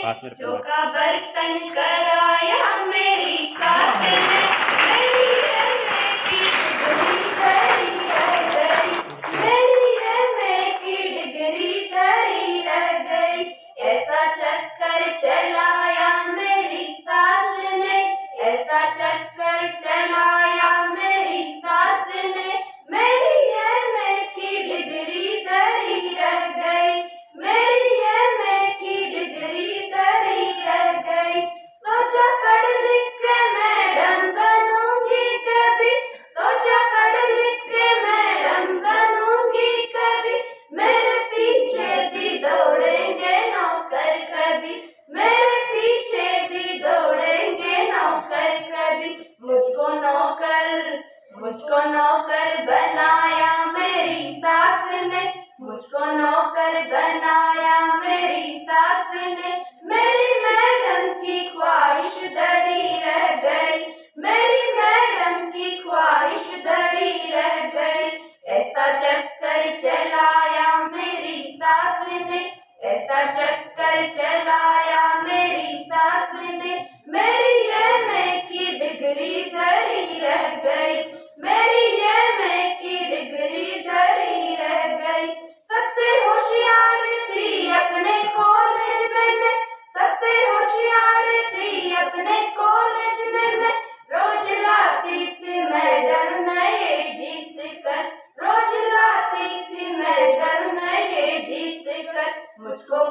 पास में रखो। चौका बर्तन कराया मेरी सास ने, मेरी है मैं की डिगरी धरी रह गई, मेरी है मैं की डिगरी धरी रह गई। ऐसा चक्कर चलाया मेरी सास ने, ऐसा चक्कर चलाया मेरी सास ने, मेरी है मैं की डिगरी धरी रह गई, मेरी है मैं की डिगरी धरी रह गई। सोचा पढ़ लिख के मैडम बनूंगी कभी, सोचा पढ़ लिख के मैडम बनूंगी कभी, मेरे पीछे भी दौड़ेंगे नौकर कभी, मेरे पीछे भी दौड़ेंगे नौकर कभी। मुझको नौकर बनाया मेरी सास ने, मुझको नौकर बनाया मेरी सास ने, मेरी मैडम की ख्वाहिश धरी रह गई, मेरी मैडम की ख्वाहिश धरी रह गई। ऐसा चक्कर चलाया मेरी सास ने, ऐसा चक्कर चलाया मेरी सास ने, मेरी ये मैं की डिगरी धरी रह गई, मेरी ये मैं की डिगरी धरी रह गई। सबसे होशियार थी अपने कॉलेज में मैं, सबसे होशियार थी अपने कॉलेज में मैं, रोज लाती थी मैडम नए जीत कर, रोज लाती थी मैडम नए जीत कर। मुझको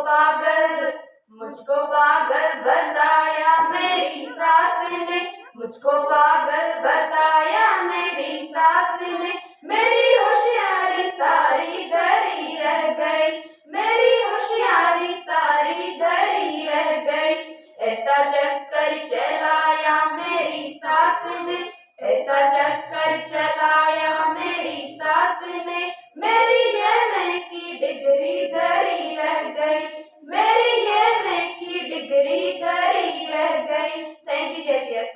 पागल बताया मेरी सास ने, मुझको पागल बताया मेरी सास ने, मेरी होशियारी सारी धरी रह गई, मेरी होशियारी सारी धरी रह गई। ऐसा चक्कर चलाया मेरी सास ने, ऐसा चक्कर चलाया मेरी सास ने, मेरी ये मैं की डिगरी धरी रह गई, मेरी ये मैं की डिगरी धरी रह गई। Thank you JPS.